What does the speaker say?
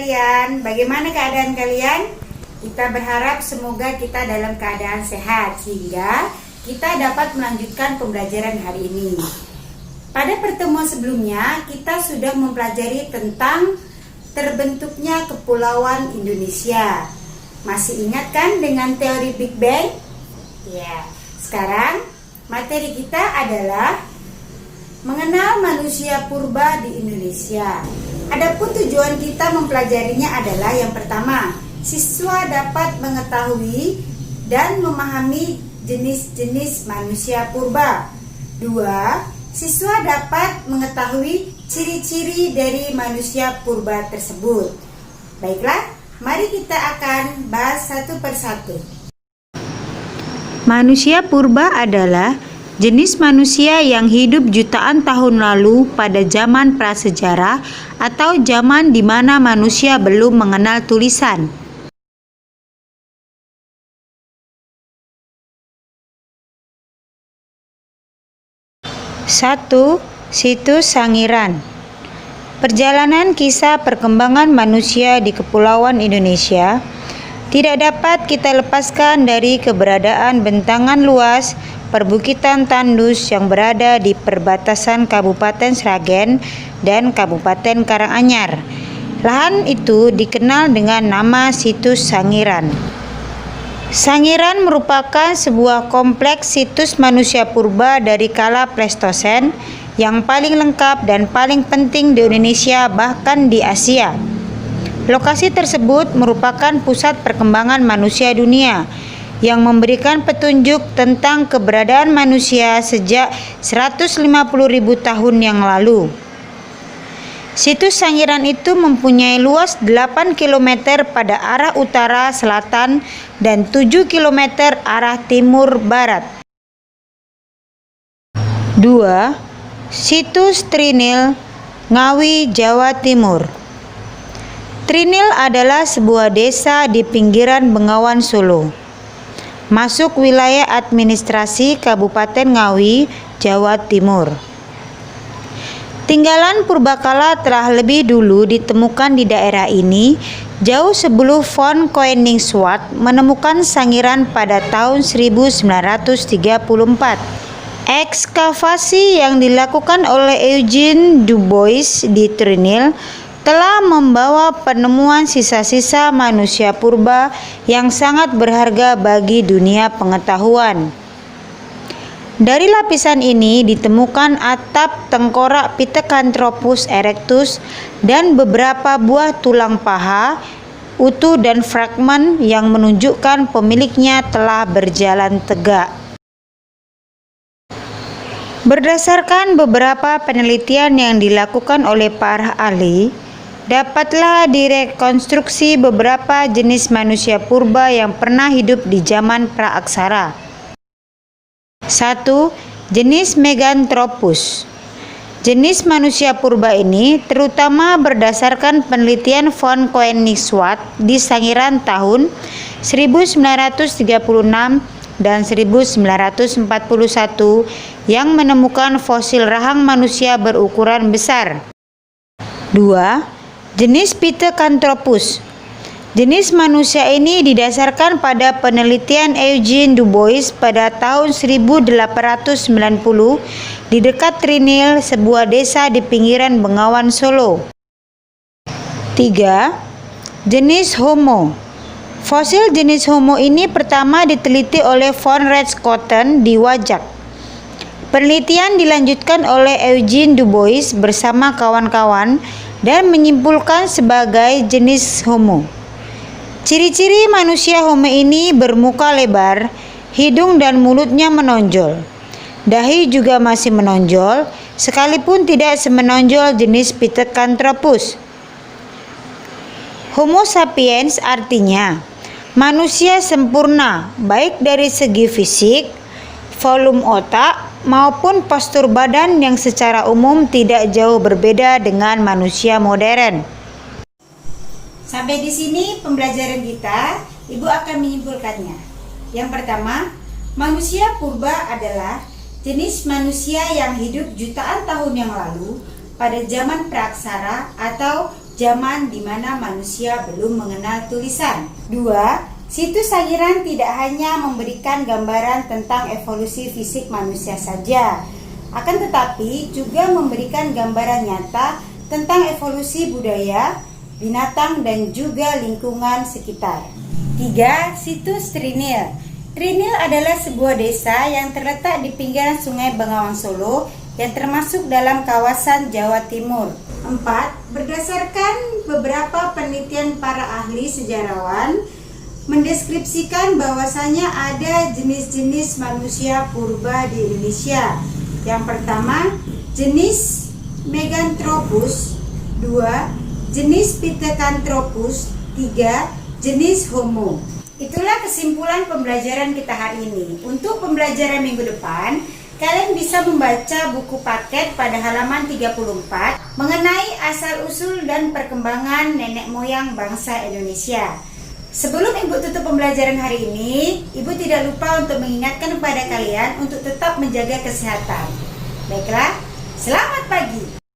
kalian? Bagaimana keadaan kalian? Kita berharap semoga kita dalam keadaan sehat sehingga kita dapat melanjutkan pembelajaran hari ini. Pada pertemuan sebelumnya kita sudah mempelajari tentang terbentuknya Kepulauan Indonesia. Masih ingat kan dengan teori Big Bang? Ya. Sekarang materi kita adalah mengenal manusia purba di Indonesia. Adapun tujuan kita mempelajarinya adalah yang pertama, siswa dapat mengetahui dan memahami jenis-jenis manusia purba. Dua, siswa dapat mengetahui ciri-ciri dari manusia purba tersebut. Baiklah, mari kita akan bahas satu persatu. Manusia purba adalah jenis manusia yang hidup jutaan tahun lalu pada zaman prasejarah atau zaman di mana manusia belum mengenal tulisan. Satu, Situs Sangiran. Perjalanan kisah perkembangan manusia di Kepulauan Indonesia tidak dapat kita lepaskan dari keberadaan bentangan luas perbukitan tandus yang berada di perbatasan Kabupaten Sragen dan Kabupaten Karanganyar. Lahan itu dikenal dengan nama Situs Sangiran. Sangiran merupakan sebuah kompleks situs manusia purba dari kala Pleistosen yang paling lengkap dan paling penting di Indonesia bahkan di Asia. Lokasi tersebut merupakan pusat perkembangan manusia dunia yang memberikan petunjuk tentang keberadaan manusia sejak 150.000 tahun yang lalu. Situs Sangiran itu mempunyai luas 8 km pada arah utara selatan dan 7 km arah timur barat. 2. Situs Trinil, Ngawi, Jawa Timur. Trinil adalah sebuah desa di pinggiran Bengawan Solo. Masuk wilayah administrasi Kabupaten Ngawi, Jawa Timur. Tinggalan purbakala telah lebih dulu ditemukan di daerah ini jauh sebelum von Koenigswarth menemukan Sangiran pada tahun 1934. Ekskavasi yang dilakukan oleh Eugene Du Bois di Trinil telah membawa penemuan sisa-sisa manusia purba yang sangat berharga bagi dunia pengetahuan. Dari lapisan ini ditemukan atap tengkorak Pithecanthropus erectus dan beberapa buah tulang paha utuh dan fragmen yang menunjukkan pemiliknya telah berjalan tegak. Berdasarkan beberapa penelitian yang dilakukan oleh para ahli, dapatlah direkonstruksi beberapa jenis manusia purba yang pernah hidup di zaman praaksara. 1. Jenis Meganthropus. Jenis manusia purba ini terutama berdasarkan penelitian von Koenigswarth di Sangiran tahun 1936 dan 1941 yang menemukan fosil rahang manusia berukuran besar. 2. Jenis Pithecanthropus. Jenis manusia ini didasarkan pada penelitian Eugene Du Bois pada tahun 1890 di dekat Trinil, sebuah desa di pinggiran Bengawan Solo. 3. Jenis Homo. Fosil jenis Homo ini pertama diteliti oleh von Raedtsoten di Wajak. Penelitian dilanjutkan oleh Eugene Du Bois bersama kawan-kawan dan menyimpulkan sebagai jenis Homo. Ciri-ciri manusia Homo ini bermuka lebar, hidung dan mulutnya menonjol. Dahi juga masih menonjol, sekalipun tidak semenonjol jenis Pithecanthropus. Homo sapiens artinya manusia sempurna, baik dari segi fisik, volume otak, maupun postur badan yang secara umum tidak jauh berbeda dengan manusia modern. Sampai di sini pembelajaran kita, Ibu akan menyimpulkannya. Yang pertama, manusia purba adalah jenis manusia yang hidup jutaan tahun yang lalu pada zaman praaksara atau zaman di mana manusia belum mengenal tulisan. 2. Situs Sangiran tidak hanya memberikan gambaran tentang evolusi fisik manusia saja, akan tetapi juga memberikan gambaran nyata tentang evolusi budaya, binatang, dan juga lingkungan sekitar. 3. Situs Trinil. Trinil adalah sebuah desa yang terletak di pinggiran Sungai Bengawan Solo yang termasuk dalam kawasan Jawa Timur. 4. Berdasarkan beberapa penelitian para ahli sejarawan, mendeskripsikan bahwasanya ada jenis-jenis manusia purba di Indonesia. Yang pertama, jenis Meganthropus. 2. Jenis Pithecanthropus. 3. Jenis Homo. Itulah kesimpulan pembelajaran kita hari ini. Untuk pembelajaran minggu depan, kalian bisa membaca buku paket pada halaman 34 mengenai asal-usul dan perkembangan nenek moyang bangsa Indonesia. Sebelum Ibu tutup pembelajaran hari ini, Ibu tidak lupa untuk mengingatkan kepada kalian untuk tetap menjaga kesehatan. Baiklah, selamat pagi.